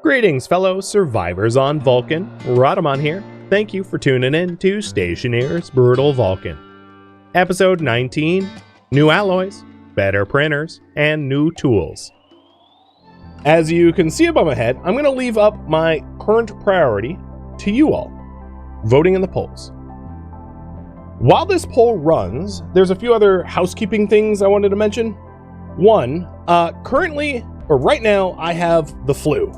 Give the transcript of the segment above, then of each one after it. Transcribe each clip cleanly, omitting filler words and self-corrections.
Greetings, fellow survivors on Vulcan. Rodamon here. Thank you for tuning in to Stationeers Brutal Vulcan. Episode 19, New Alloys, Better Printers, and New Tools. As you can see above my head, I'm going to leave up my current priority to you all, voting in the polls. While this poll runs, there's a few other housekeeping things I wanted to mention. One, currently, or right now, I have the flu.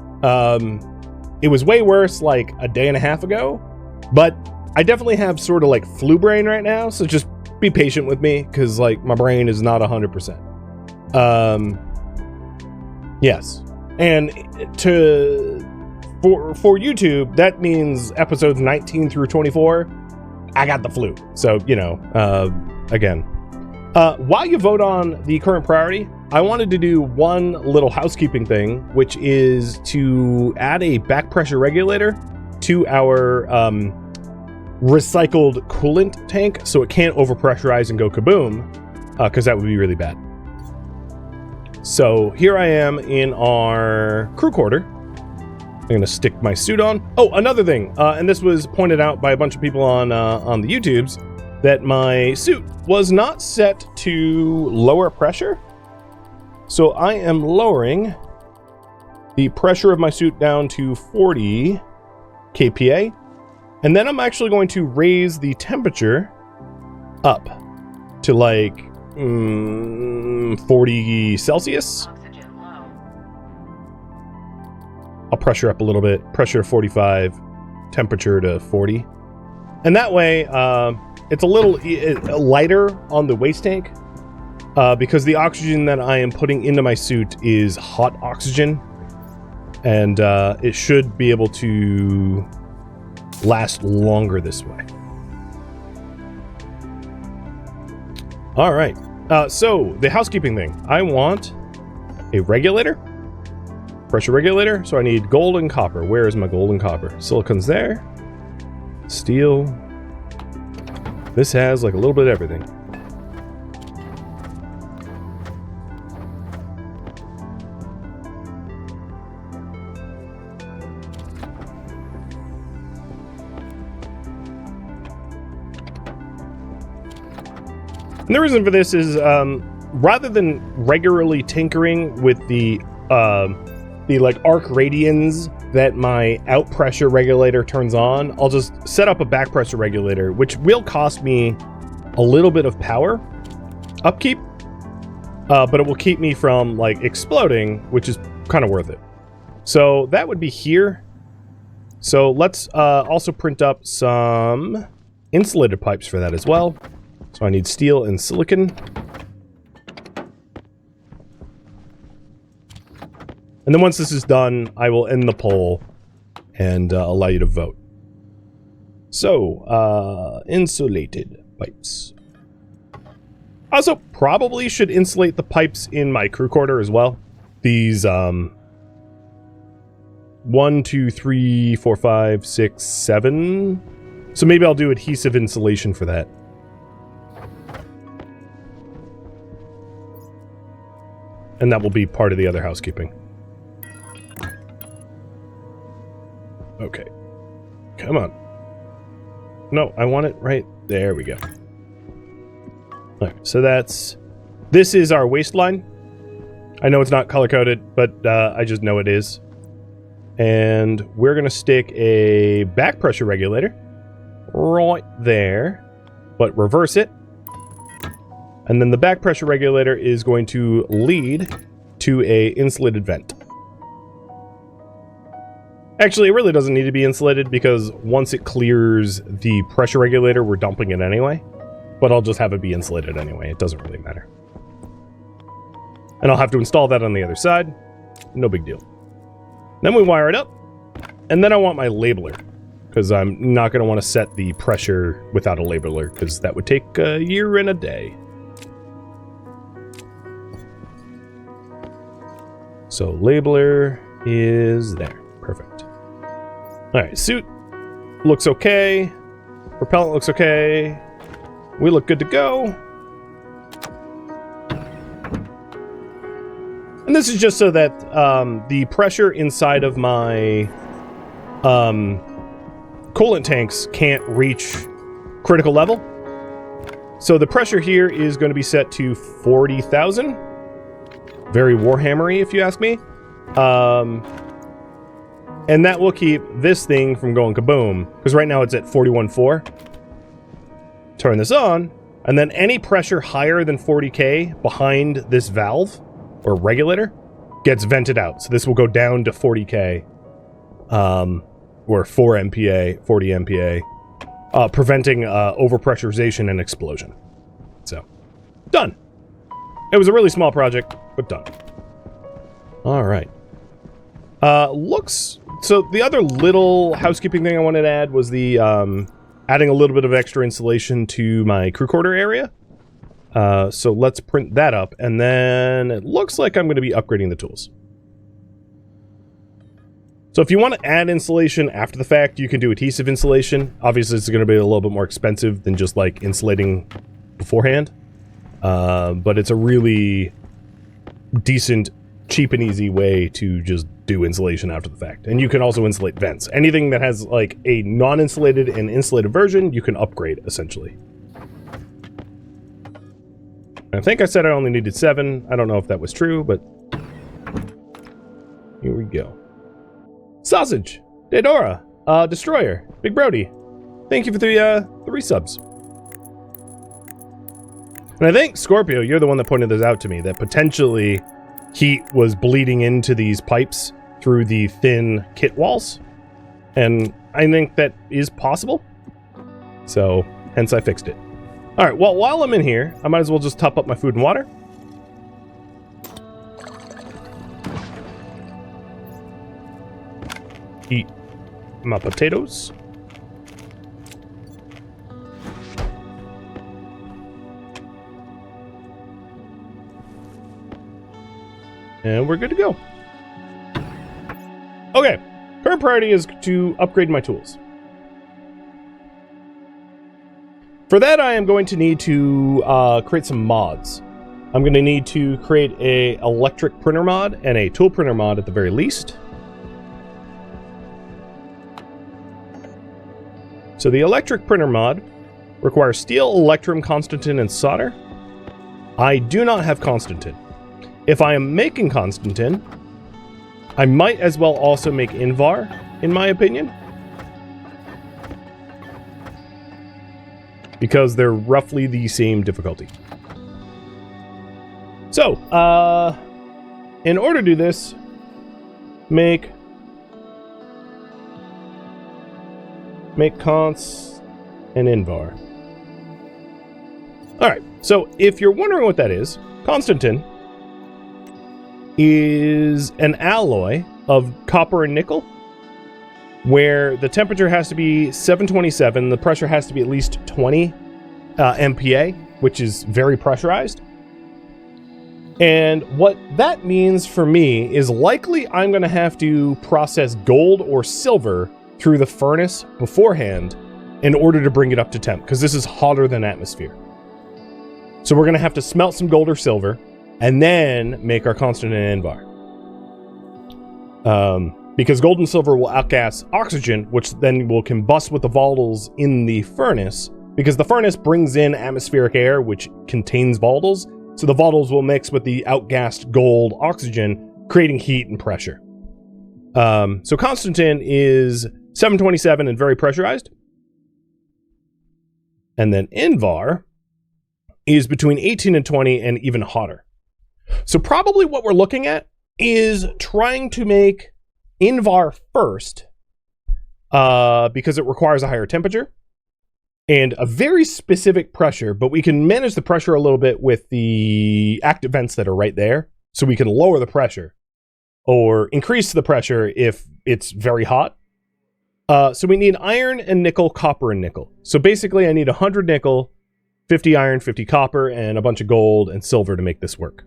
It was way worse like a day and a half ago, but I definitely have sort of like flu brain right now, so just be patient with me, because like my brain is not 100%. Yes. And for YouTube, that means episodes 19 through 24, I got the flu. So, you know, again. While you vote on the current priority, I wanted to do one little housekeeping thing, which is to add a back pressure regulator to our recycled coolant tank so it can't overpressurize and go kaboom, because that would be really bad. So here I am in our crew quarter. I'm going to stick my suit on. Oh, another thing, and this was pointed out by a bunch of people on the YouTubes, that my suit was not set to lower pressure. So I am lowering the pressure of my suit down to 40 kPa. And then I'm actually going to raise the temperature up to like 40 Celsius. I'll pressure up a little bit. Pressure 45, temperature to 40. And that way, it's a little lighter on the waste tank because the oxygen that I am putting into my suit is hot oxygen, and it should be able to last longer this way. All right, so the housekeeping thing. I want a regulator, pressure regulator, so I need gold and copper. Where is my gold and copper? Silicon's there. Steel. This has like a little bit of everything. And the reason for this is rather than regularly tinkering with the like arc radians that my out pressure regulator turns on, I'll just set up a back pressure regulator, which will cost me a little bit of power upkeep, but it will keep me from like exploding, which is kind of worth it. So that would be here. So let's also print up some insulated pipes for that as well. So I need steel and silicon. And then once this is done, I will end the poll and allow you to vote. So, insulated pipes. Also, probably should insulate the pipes in my crew quarter as well. These, 1, 2, 3, 4, 5, 6, 7. So maybe I'll do adhesive insulation for that. And that will be part of the other housekeeping. Okay. Come on. No, I want it right there. We go. Alright, so this is our waistline. I know it's not color-coded, but I just know it is. And we're going to stick a back pressure regulator right there, but reverse it. And then the back pressure regulator is going to lead to a insulated vent. Actually, it really doesn't need to be insulated because once it clears the pressure regulator, we're dumping it anyway. But I'll just have it be insulated anyway. It doesn't really matter. And I'll have to install that on the other side. No big deal. Then we wire it up. And then I want my labeler, because I'm not going to want to set the pressure without a labeler, because that would take a year and a day. So labeler is there. Perfect. Alright, suit looks okay. Propellant looks okay. We look good to go. And And this is just so that the pressure inside of my coolant tanks can't reach critical level. So the pressure here is going to be set to 40,000. Very Warhammery, if you ask me. And that will keep this thing from going kaboom, because right now it's at 41.4. Turn this on, and then any pressure higher than 40k behind this valve, or regulator, gets vented out. So this will go down to 40k, or 4 MPa, 40 MPa, preventing overpressurization and explosion. So, done. It was a really small project, but done. All right. So the other little housekeeping thing I wanted to add was the adding a little bit of extra insulation to my crew quarter area. So let's print that up, and then it looks like I'm going to be upgrading the tools. So if you want to add insulation after the fact, you can do adhesive insulation. Obviously, it's going to be a little bit more expensive than just like insulating beforehand. But it's a really decent, cheap and easy way to just do insulation after the fact. And you can also insulate vents. Anything that has like a non-insulated and insulated version, you can upgrade essentially. I think I said I only needed 7. I don't know if that was true, but here we go. Sausage, Daedora, Destroyer, Big Brody. Thank you for the 3 subs. And I think, Scorpio, you're the one that pointed this out to me, that potentially heat was bleeding into these pipes through the thin kit walls. And I think that is possible. So, hence I fixed it. Alright, well, while I'm in here, I might as well just top up my food and water. Eat my potatoes. And we're good to go. Okay, current priority is to upgrade my tools. For that, I am going to need to create some mods. I'm going to need to create a electric printer mod and a tool printer mod at the very least. So the electric printer mod requires steel, electrum, Constantan, and solder. I do not have Constantan. If I am making Constantan, I might as well also make Invar, in my opinion. Because they're roughly the same difficulty. So, in order to do this, make Const and Invar. Alright, so if you're wondering what that is, Constantan is an alloy of copper and nickel, where the temperature has to be 727, the pressure has to be at least 20 MPa, which is very pressurized. And what that means for me is likely I'm going to have to process gold or silver through the furnace beforehand in order to bring it up to temp, because this is hotter than atmosphere. So we're going to have to smelt some gold or silver and then make our Constantan and Invar. Because gold and silver will outgas oxygen, which then will combust with the volatiles in the furnace, because the furnace brings in atmospheric air, which contains volatiles, so the volatiles will mix with the outgassed gold oxygen, creating heat and pressure. So Constantan is 727 and very pressurized. And then Invar is between 18 and 20 and even hotter. So probably what we're looking at is trying to make Invar first, because it requires a higher temperature and a very specific pressure, but we can manage the pressure a little bit with the active vents that are right there, so we can lower the pressure or increase the pressure if it's very hot. So we need iron and nickel, copper and nickel. So basically I need 100 nickel, 50 iron, 50 copper, and a bunch of gold and silver to make this work.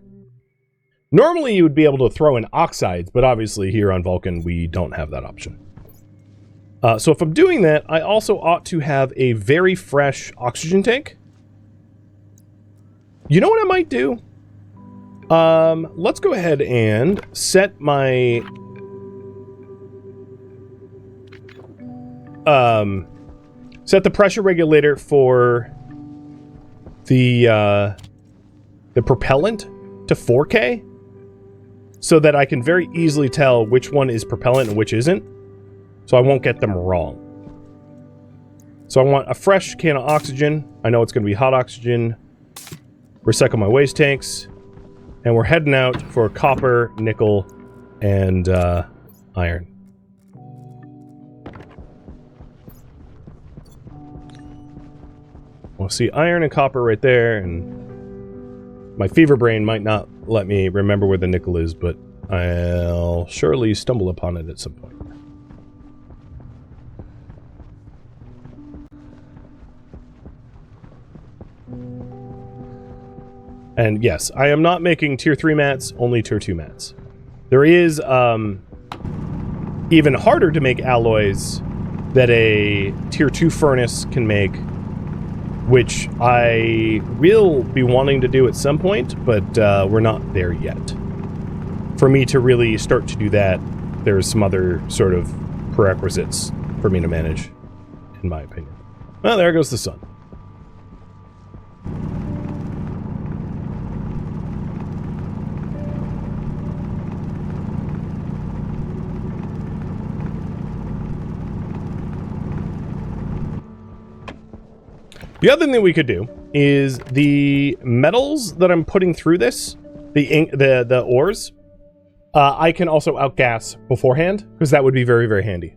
Normally you would be able to throw in oxides, but obviously here on Vulcan we don't have that option. So if I'm doing that, I also ought to have a very fresh oxygen tank. You know what I might do? Let's go ahead and set my... set the pressure regulator for the propellant to 4K so that I can very easily tell which one is propellant and which isn't, so I won't get them wrong. So I want a fresh can of oxygen. I know it's going to be hot oxygen. Recycle my waste tanks. And we're heading out for copper, nickel, and iron. We'll see iron and copper right there, and my fever brain might not let me remember where the nickel is, but I'll surely stumble upon it at some point. And yes, I am not making tier 3 mats, only tier 2 mats. There is even harder to make alloys that a tier 2 furnace can make, which I will be wanting to do at some point, but we're not there yet. For me to really start to do that, there's some other sort of prerequisites for me to manage, in my opinion. Well, there goes the sun. The other thing that we could do is the metals that I'm putting through this, the ores, I can also outgas beforehand, because that would be very, very handy.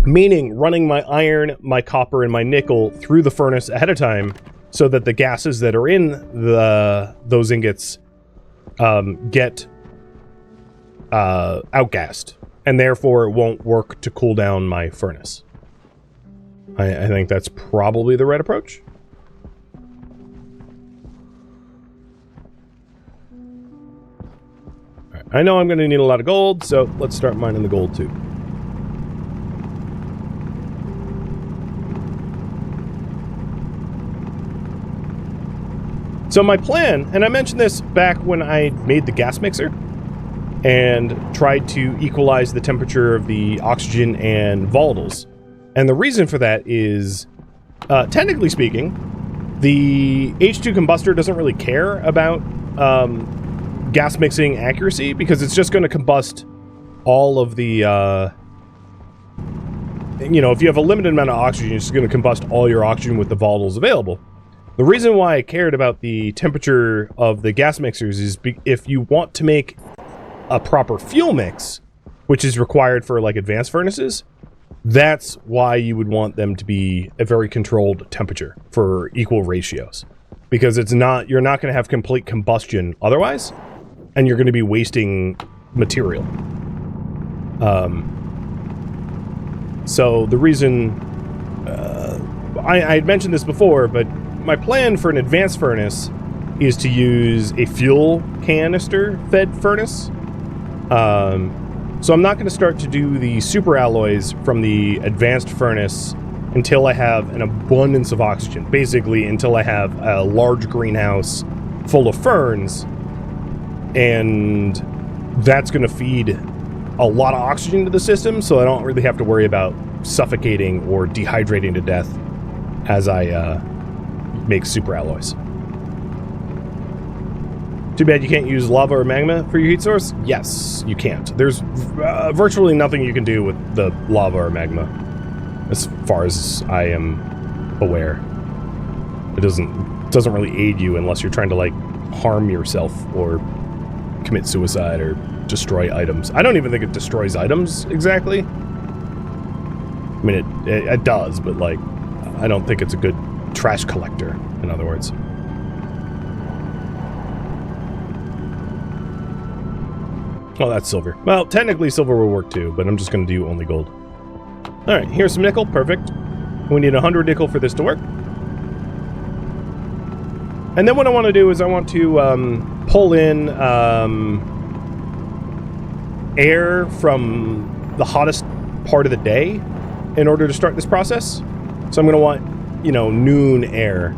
Meaning running my iron, my copper, and my nickel through the furnace ahead of time so that the gases that are in those ingots get outgassed, and therefore it won't work to cool down my furnace. I think that's probably the right approach. All right, I know I'm going to need a lot of gold, so let's start mining the gold too. So my plan, and I mentioned this back when I made the gas mixer and tried to equalize the temperature of the oxygen and volatiles. And the reason for that is, technically speaking, the H2 combustor doesn't really care about gas mixing accuracy, because it's just going to combust all of the, you know, if you have a limited amount of oxygen, it's just going to combust all your oxygen with the volatiles available. The reason why I cared about the temperature of the gas mixers is if you want to make a proper fuel mix, which is required for, like, advanced furnaces, that's why you would want them to be a very controlled temperature for equal ratios. Because it's not, you're not going to have complete combustion otherwise, and you're going to be wasting material. So the reason, I had mentioned this before, but my plan for an advanced furnace is to use a fuel canister fed furnace. So I'm not going to start to do the super alloys from the advanced furnace until I have an abundance of oxygen. Basically, until I have a large greenhouse full of ferns, and that's going to feed a lot of oxygen to the system, so I don't really have to worry about suffocating or dehydrating to death as I make super alloys. Too bad you can't use lava or magma for your heat source? Yes, you can't. There's virtually nothing you can do with the lava or magma, as far as I am aware. It doesn't really aid you unless you're trying to, like, harm yourself or commit suicide or destroy items. I don't even think it destroys items exactly. I mean, it does, but, like, I don't think it's a good trash collector, in other words. Oh, that's silver. Well, technically silver will work too, but I'm just going to do only gold. Alright, here's some nickel. Perfect. We need 100 nickel for this to work. And then what I want to do is I want to pull in air from the hottest part of the day in order to start this process. So I'm going to want, you know, noon air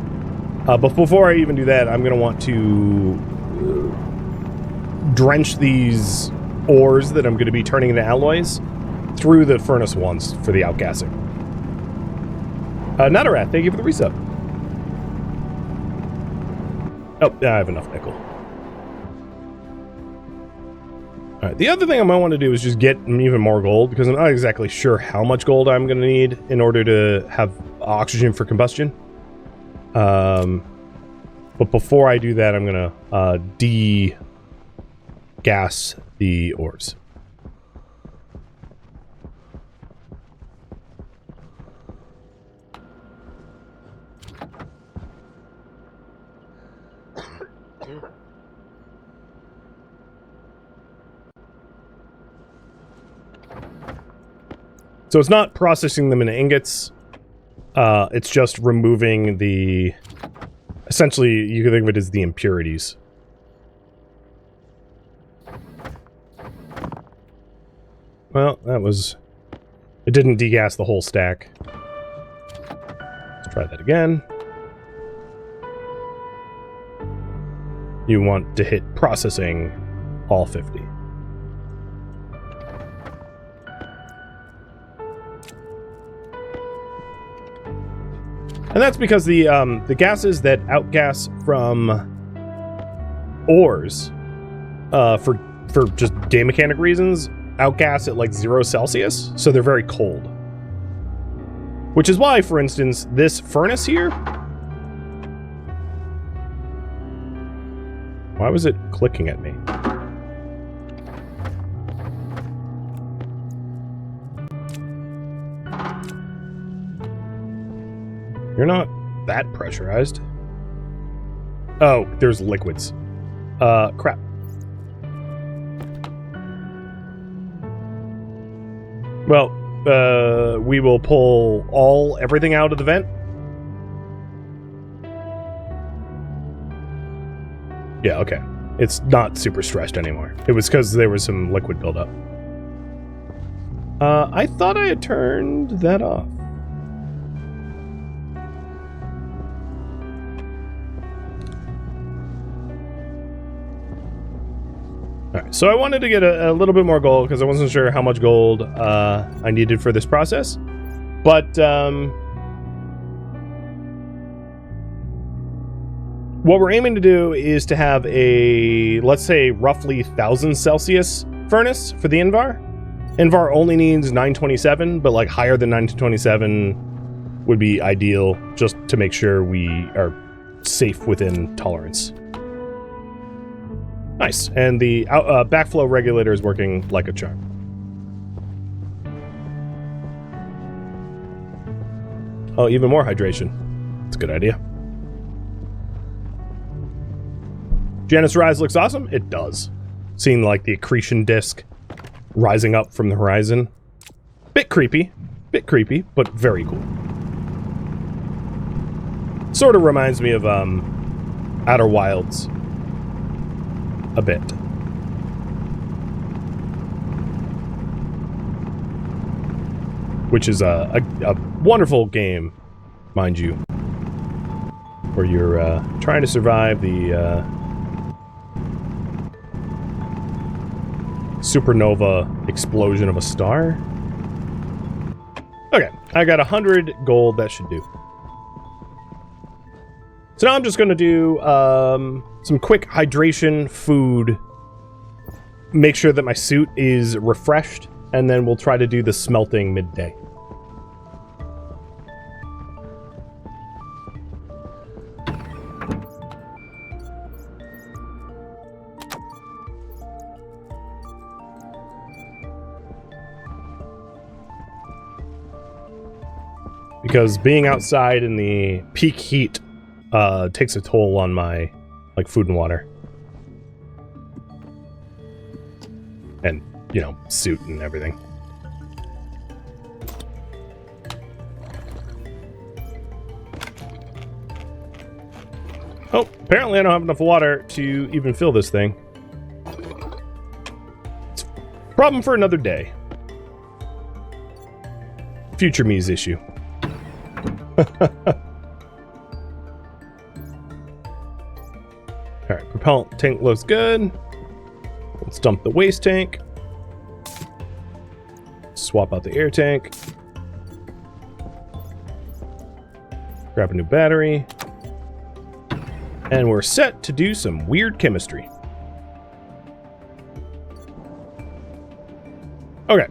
But before I even do that, I'm going to want to drench these ores that I'm going to be turning into alloys through the furnace once for the outgassing. Natarat, thank you for the resub. Oh, I have enough nickel. Alright, the other thing I might want to do is just get even more gold, because I'm not exactly sure how much gold I'm going to need in order to have oxygen for combustion. But before I do that, I'm going to de-gas the ores. So it's not processing them into ingots. It's just removing the... Essentially, you can think of it as the impurities. Well, that was... It didn't degas the whole stack. Let's try that again. You want to hit processing all 50. And that's because the gases that outgas from ores, for just game mechanic reasons, outgas at like 0 Celsius, so they're very cold. Which is why, for instance, this furnace here... Why was it clicking at me? You're not that pressurized. Oh, there's liquids. Crap. Well, we will pull everything out of the vent. Yeah, okay. It's not super stretched anymore. It was because there was some liquid buildup. I thought I had turned that off. Alright, so I wanted to get a little bit more gold because I wasn't sure how much gold I needed for this process. But, what we're aiming to do is to have a, let's say, roughly 1000 Celsius furnace for the Invar. Invar only needs 927, but like higher than 927 would be ideal just to make sure we are safe within tolerance. Nice, and the backflow regulator is working like a charm. Oh, even more hydration. That's a good idea. Janus Rise looks awesome? It does. Seeing like the accretion disk rising up from the horizon. Bit creepy, but very cool. Sort of reminds me of Outer Wilds. A bit. Which is a wonderful game, mind you, where you're trying to survive the supernova explosion of a star. Okay, I got 100 gold. That should do. So now I'm just going to do some quick hydration, food, make sure that my suit is refreshed, and then we'll try to do the smelting midday. Because being outside in the peak heat takes a toll on my food and water. And, you know, suit and everything. Oh, apparently I don't have enough water to even fill this thing. It's a problem for another day. Future me's issue. Propellant tank looks good. Let's dump the waste tank. Swap out the air tank. Grab a new battery. And we're set to do some weird chemistry. Okay.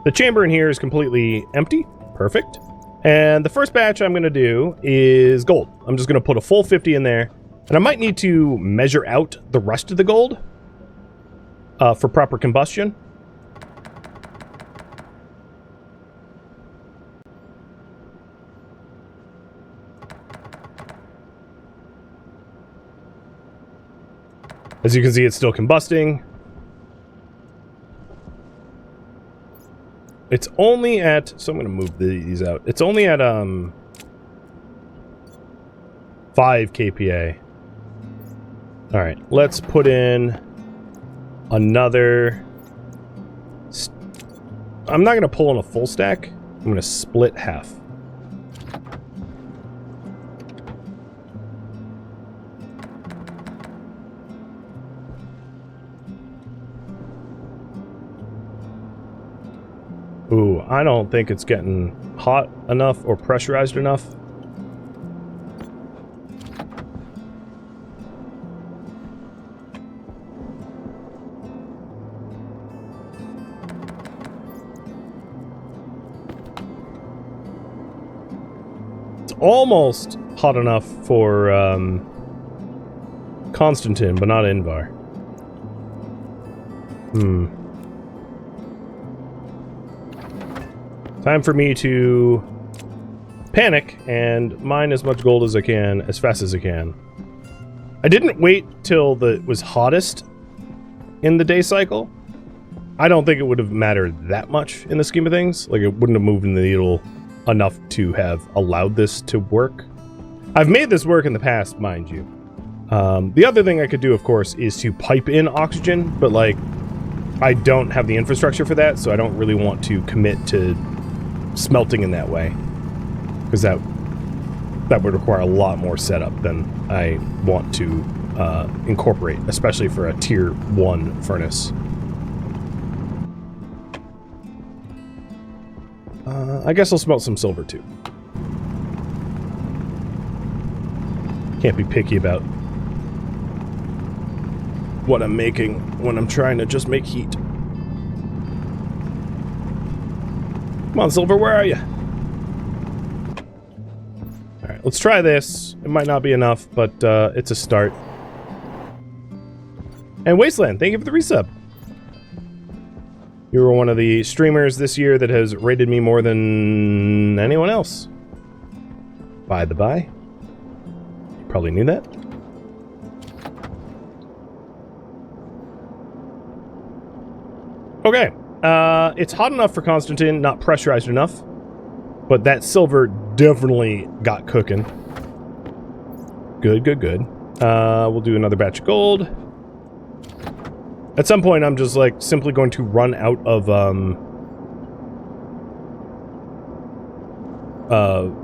The chamber in here is completely empty. Perfect. And the first batch I'm going to do is gold. I'm just going to put a full 50 in there. And I might need to measure out the rest of the gold for proper combustion. As you can see, it's still combusting. It's only at, so I'm going to move these out. It's only at 5 kPa. All right, let's put in another. I'm not going to pull in a full stack. I'm going to split half. Ooh, I don't think it's getting hot enough or pressurized enough. It's almost hot enough for Constantan, but not Invar. Time for me to panic and mine as much gold as I can, as fast as I can. I didn't wait till it was hottest in the day cycle. I don't think it would have mattered that much in the scheme of things. Like, it wouldn't have moved the needle enough to have allowed this to work. I've made this work in the past, mind you. The other thing I could do, of course, is to pipe in oxygen, but, like, I don't have the infrastructure for that, so I don't really want to commit to smelting in that way, because that would require a lot more setup than I want to incorporate, especially for a tier 1 furnace. I guess I'll smelt some silver too. Can't be picky about what I'm making when I'm trying to just make heat. Come on, Silver, where are you? Alright, let's try this. It might not be enough, but it's a start. And Wasteland, thank you for the resub. You were one of the streamers this year that has rated me more than anyone else. By the by. You probably knew that. Okay. It's hot enough for Constantan, not pressurized enough. But that silver definitely got cooking. Good, good, good. We'll do another batch of gold. At some point, I'm just, like, simply going to run out of,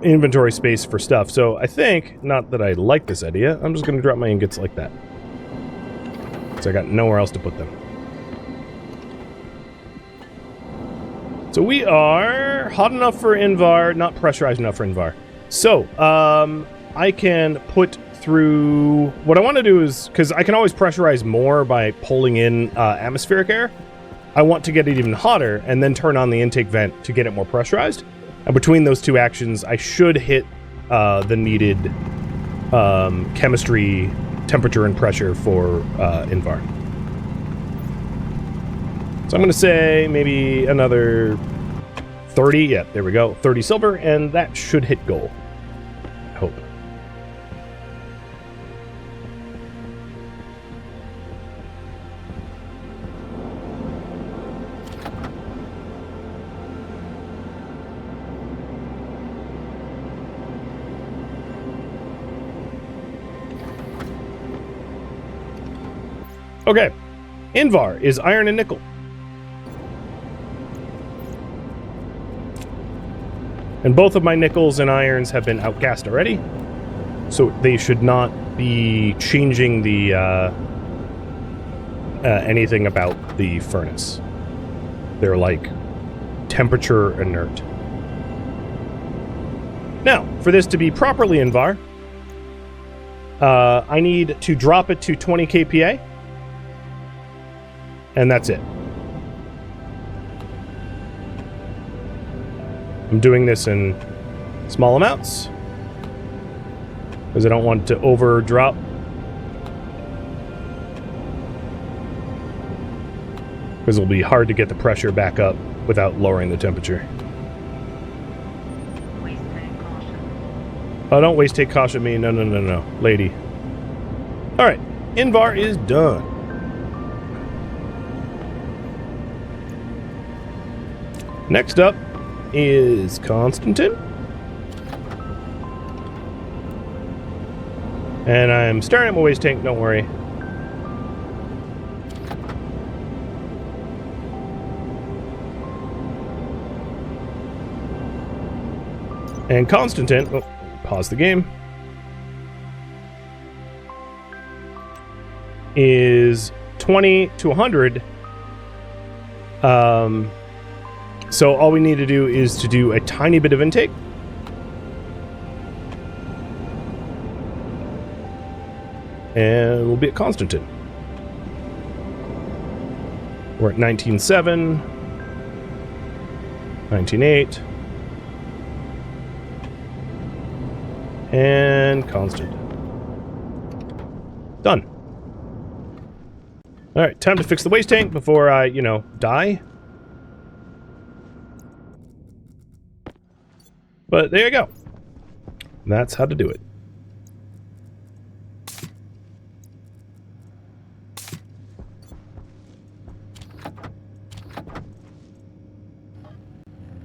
inventory space for stuff. So I think, not that I like this idea, I'm just going to drop my ingots like that. So I got nowhere else to put them. So we are hot enough for Invar, not pressurized enough for Invar. So, I can put through... What I want to do is... Because I can always pressurize more by pulling in atmospheric air. I want to get it even hotter and then turn on the intake vent to get it more pressurized. And between those two actions, I should hit the needed chemistry, temperature, and pressure for Invar. So I'm going to say maybe another 30. Yeah, there we go. 30 silver, and that should hit goal. I hope. Okay. Invar is iron and nickel. And both of my nickels and irons have been outgassed already. So they should not be changing the anything about the furnace. They're like temperature inert. Now, for this to be properly Invar, I need to drop it to 20 kPa, and that's it. I'm doing this in small amounts because I don't want to overdrop. Because it'll be hard to get the pressure back up without lowering the temperature. Oh, don't waste take caution me. No, no, no, no. Lady. Alright. Invar is done. Next up is Constantan. And I'm staring at my waste tank, don't worry. And Constantan, oh, pause the game, is 20 to 100. So all we need to do is to do a tiny bit of intake. And we'll be at Constantan. We're at 19.7, 19.8. And constant. Done. Alright, time to fix the waste tank before I, die. But there you go. That's how to do it.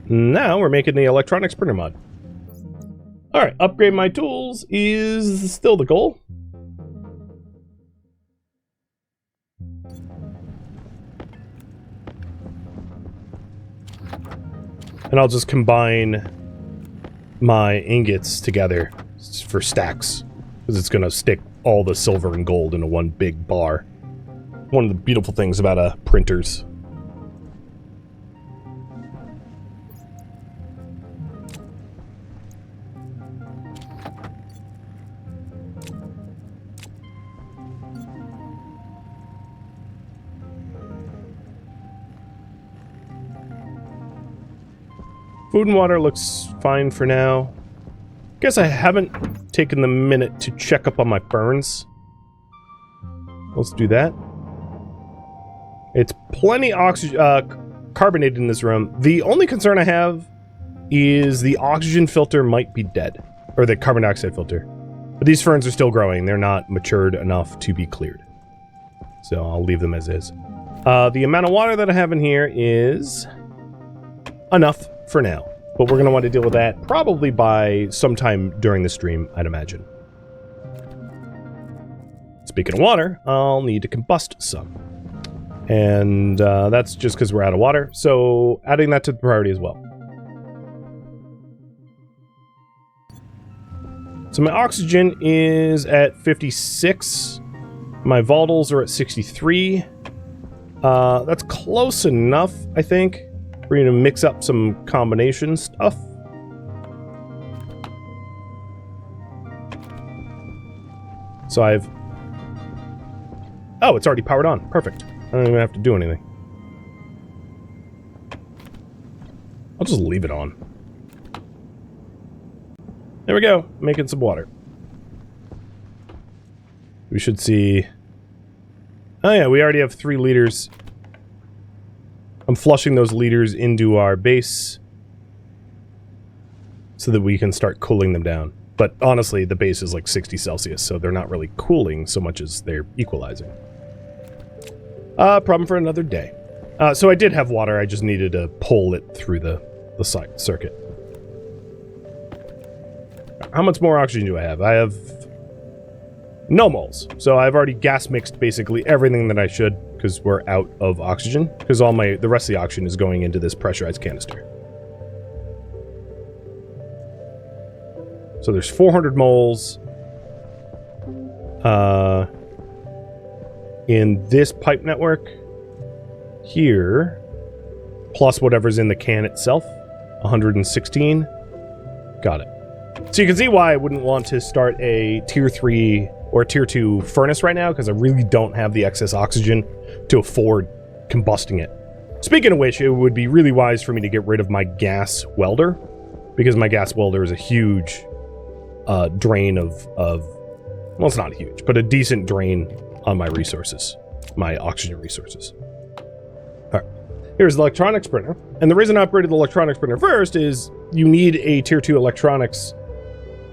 Now we're making the electronics printer mod. Alright, upgrade my tools is still the goal. And I'll just combine my ingots together for stacks, because it's going to stick all the silver and gold into one big bar. One of the beautiful things about printers. Food and water looks fine for now. Guess I haven't taken the minute to check up on my burns. Let's do that. It's plenty carbonated in this room. The only concern I have is the oxygen filter might be dead. Or the carbon dioxide filter. But these ferns are still growing. They're not matured enough to be cleared. So I'll leave them as is. The amount of water that I have in here is enough for now, but we're going to want to deal with that probably by sometime during the stream, I'd imagine. Speaking of water, I'll need to combust some. And that's just because we're out of water, so adding that to the priority as well. So my oxygen is at 56. My volatiles are at 63. That's close enough, I think. We're going to mix up some combination stuff. So I've... Oh, it's already powered on. Perfect. I don't even have to do anything. I'll just leave it on. There we go. Making some water. We should see... Oh yeah, we already have 3 liters. I'm flushing those liters into our base so that we can start cooling them down. But honestly, the base is like 60 Celsius, so they're not really cooling so much as they're equalizing. Problem for another day. So I did have water, I just needed to pull it through the circuit. How much more oxygen do I have? I have no moles. So I've already gas mixed basically everything that I should, because we're out of oxygen, because the rest of the oxygen is going into this pressurized canister. So there's 400 moles. in this pipe network here, plus whatever's in the can itself, 116. Got it. So you can see why I wouldn't want to start a tier 3 or tier 2 furnace right now, because I really don't have the excess oxygen to afford combusting it. Speaking of which, it would be really wise for me to get rid of my gas welder, because my gas welder is a huge drain of well, it's not huge, but a decent drain on my resources, my oxygen resources. All right, here's the electronics printer. And the reason I upgraded the electronics printer first is you need a tier 2 electronics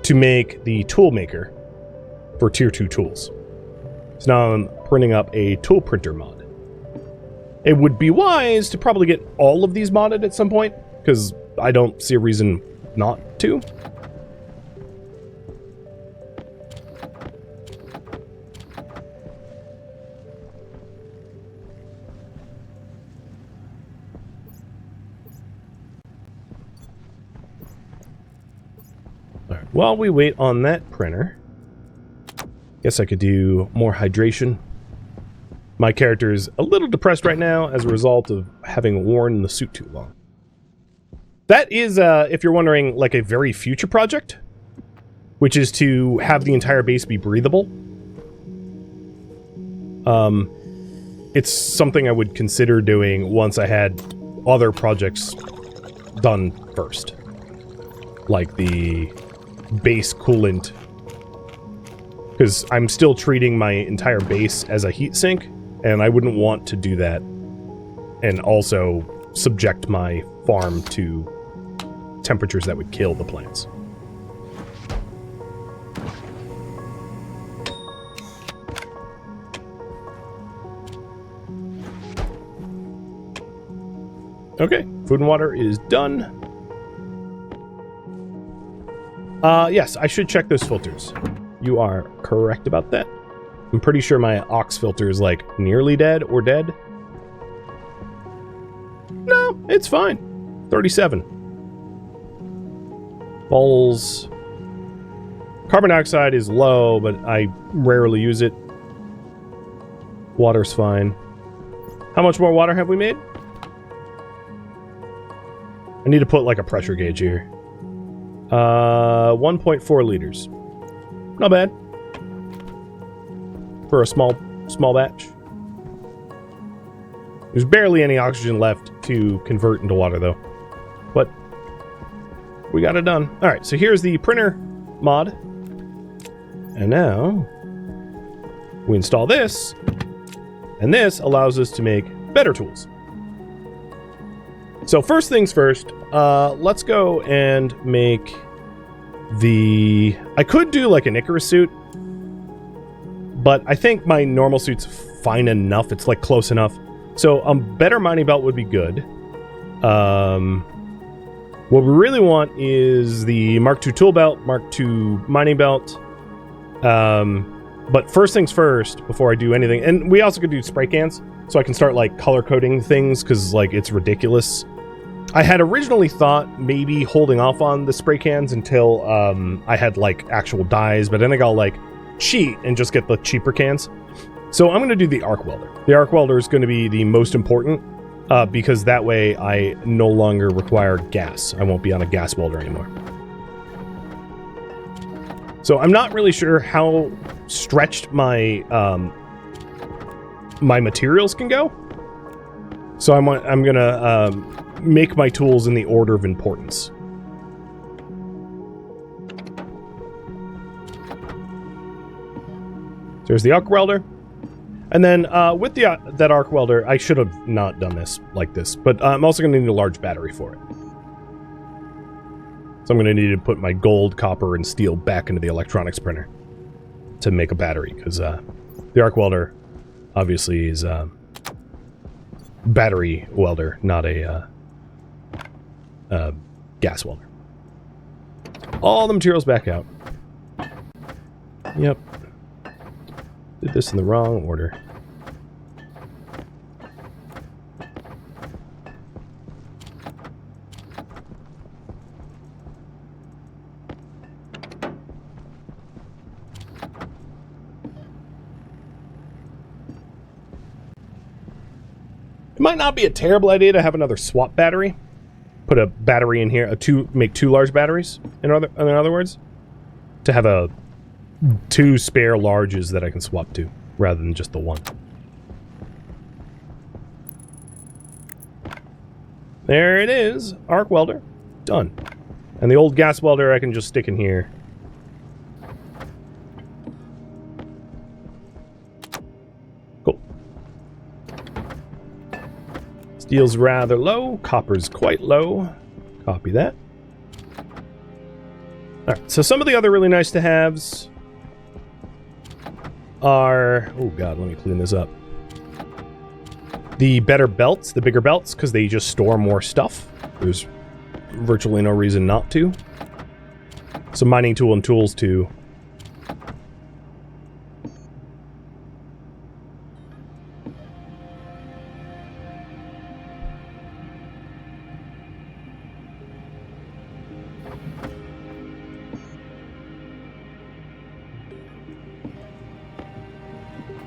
to make the tool maker for tier 2 tools. So now I'm printing up a tool printer mod. It would be wise to probably get all of these modded at some point, because I don't see a reason not to. All right, while we wait on that printer, guess I could do more hydration. My character is a little depressed right now as a result of having worn the suit too long. That is, if you're wondering, like a very future project, which is to have the entire base be breathable. It's something I would consider doing once I had other projects done first. Like the base coolant. Because I'm still treating my entire base as a heat sink, and I wouldn't want to do that and also subject my farm to temperatures that would kill the plants. Okay, food and water is done. Yes, I should check those filters. You are correct about that. I'm pretty sure my ox filter is like nearly dead or dead. No, it's fine. 37. Bowls. Carbon dioxide is low, but I rarely use it. Water's fine. How much more water have we made? I need to put like a pressure gauge here. 1.4 liters. Not bad. For a small batch. There's barely any oxygen left to convert into water though. But we got it done. Alright, so here's the printer mod. And now we install this. And this allows us to make better tools. So first things first, let's go and make the... I could do like an Icarus suit, but I think my normal suit's fine enough. It's like close enough. So a better mining belt would be good. What we really want is the Mark II tool belt, Mark II mining belt. But first things first, before I do anything, and we also could do spray cans, so I can start like color coding things, because like it's ridiculous. I had originally thought maybe holding off on the spray cans until I had like actual dyes, but then I got like cheat and just get the cheaper cans. So I'm going to do the arc welder. The arc welder is going to be the most important because that way I no longer require gas. I won't be on a gas welder anymore. So I'm not really sure how stretched my my materials can go. So I'm going to make my tools in the order of importance. There's the arc welder. And then with the that arc welder, I should have not done this like this, but I'm also going to need a large battery for it. So I'm going to need to put my gold, copper, and steel back into the electronics printer to make a battery, because the arc welder obviously is battery welder, not a gas welder. All the materials back out. Yep. Did this in the wrong order. Might not be a terrible idea to have another swap battery. Put a battery in here, make two large batteries, in other words. To have two spare larges that I can swap to, rather than just the one. There it is, arc welder, done. And the old gas welder I can just stick in here. Cool. Steel's rather low, copper's quite low. Copy that. Alright, so some of the other really nice to haves are... Oh god, let me clean this up. The better belts, the bigger belts, because they just store more stuff. There's virtually no reason not to. Some mining tool and tools too.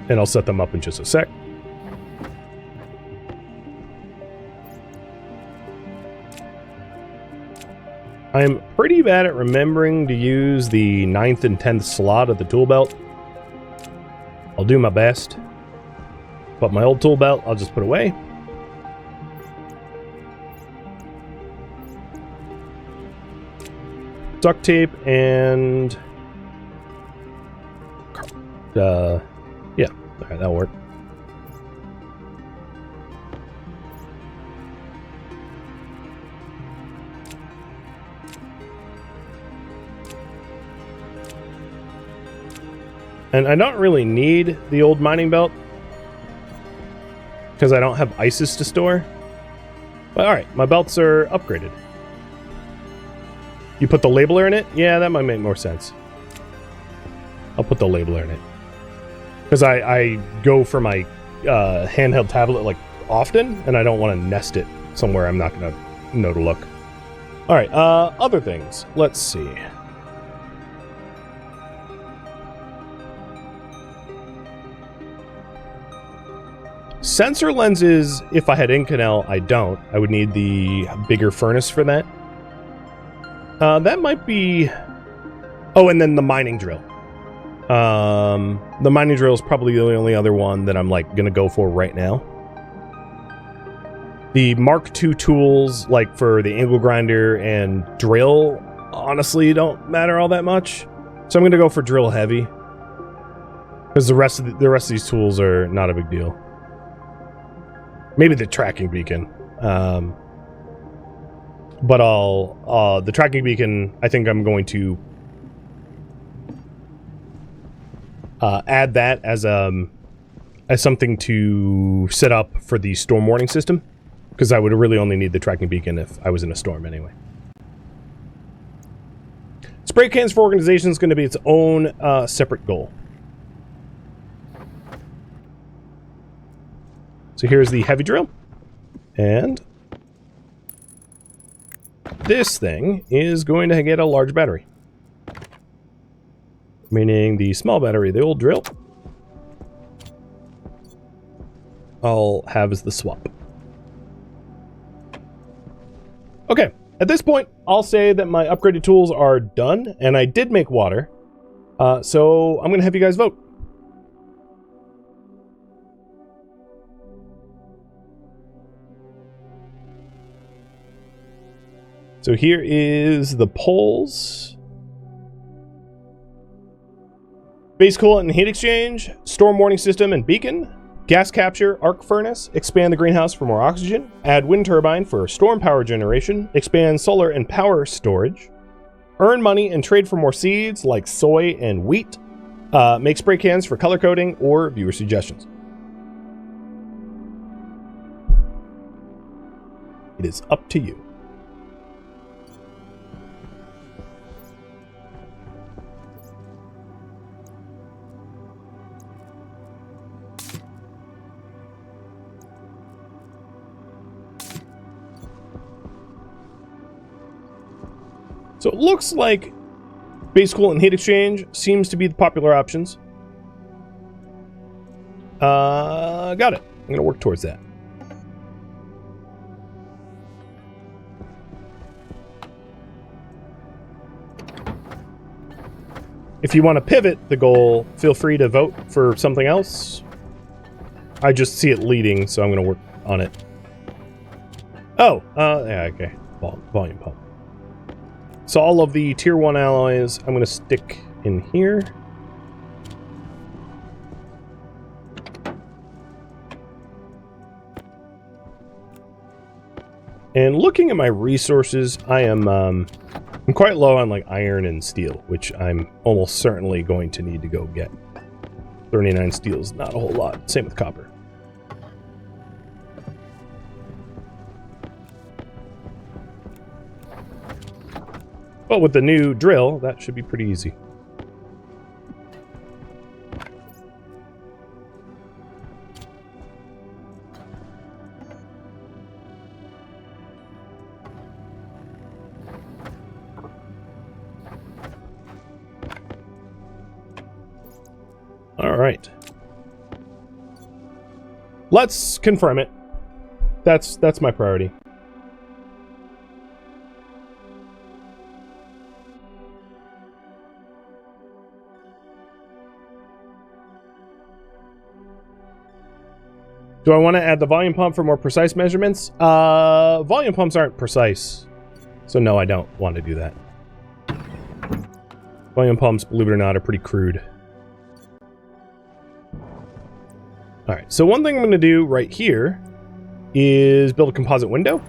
And I'll set them up in just a sec. I am pretty bad at remembering to use the 9th and 10th slot of the tool belt. I'll do my best. But my old tool belt, I'll just put away. Duct tape and... yeah, alright, that'll work. And I don't really need the old mining belt because I don't have ISIS to store. But alright, my belts are upgraded. You put the labeler in it? Yeah, that might make more sense. I'll put the labeler in it. Because I go for my handheld tablet like often, and I don't want to nest it somewhere I'm not going to know to look. Alright, other things. Let's see. Sensor lenses, if I had Inconel, I don't. I would need the bigger furnace for that. That might be... Oh, and then the mining drill. The mining drill is probably the only other one that I'm like gonna go for right now. The Mark II tools, like for the angle grinder and drill, honestly don't matter all that much. So I'm gonna go for drill heavy. Because the rest of these tools are not a big deal. Maybe the tracking beacon. But the tracking beacon, I think I'm going to add that as something to set up for the storm warning system. Because I would really only need the tracking beacon if I was in a storm anyway. Spray cans for organization is going to be its own separate goal. So here's the heavy drill, and this thing is going to get a large battery, meaning the small battery, the old drill, I'll have as the swap. Okay, at this point, I'll say that my upgraded tools are done, and I did make water, so I'm going to have you guys vote. So here is the polls. Base coolant and heat exchange, storm warning system and beacon, gas capture, arc furnace, expand the greenhouse for more oxygen, add wind turbine for storm power generation, expand solar and power storage, earn money and trade for more seeds like soy and wheat, make spray cans for color coding or viewer suggestions. It is up to you. So it looks like base coolant and heat exchange seems to be the popular options. Got it. I'm going to work towards that. If you want to pivot the goal, feel free to vote for something else. I just see it leading, so I'm going to work on it. Oh, yeah, okay. Volume pump. So all of the tier 1 alloys, I'm going to stick in here. And looking at my resources, I'm quite low on like iron and steel, which I'm almost certainly going to need to go get. 39 steel is not a whole lot. Same with copper. But with the new drill, that should be pretty easy. All right. Let's confirm it. That's my priority. Do I want to add the volume pump for more precise measurements? Volume pumps aren't precise. So no, I don't want to do that. Volume pumps, believe it or not, are pretty crude. Alright, so one thing I'm going to do right here is build a composite window.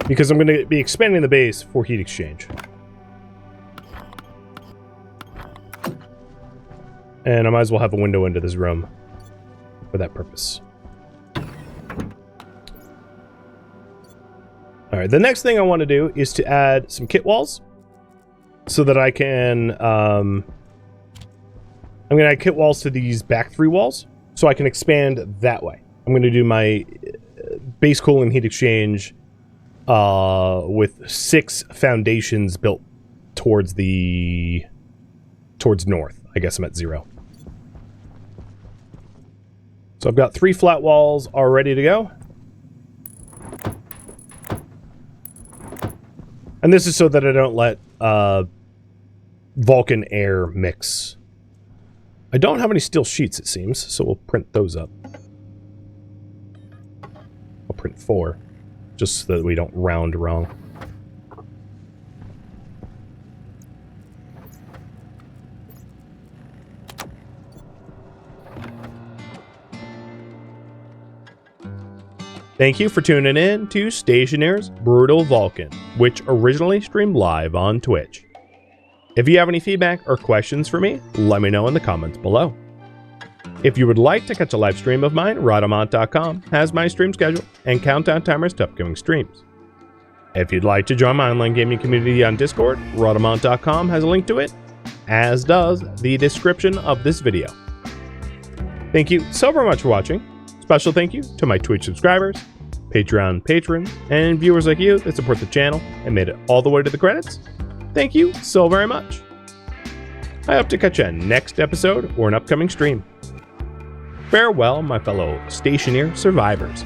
Because I'm going to be expanding the base for heat exchange. And I might as well have a window into this room for that purpose. Alright, the next thing I want to do is to add some kit walls so that I can I'm going to add kit walls to these back 3 walls so I can expand that way. I'm going to do my base cooling heat exchange with 6 foundations built towards north. I guess I'm at 0. So I've got 3 flat walls all ready to go. And this is so that I don't let Vulcan air mix. I don't have any steel sheets, it seems, so we'll print those up. I'll print 4, just so that we don't round wrong. Thank you for tuning in to Stationeers Brutal Vulcan, which originally streamed live on Twitch. If you have any feedback or questions for me, let me know in the comments below. If you would like to catch a live stream of mine, Rodamont.com has my stream schedule and countdown timers to upcoming streams. If you'd like to join my online gaming community on Discord, Rodamont.com has a link to it, as does the description of this video. Thank you so very much for watching. Special thank you to my Twitch subscribers, Patreon patrons, and viewers like you that support the channel and made it all the way to the credits. Thank you so very much. I hope to catch you next episode or an upcoming stream. Farewell, my fellow Stationeer survivors.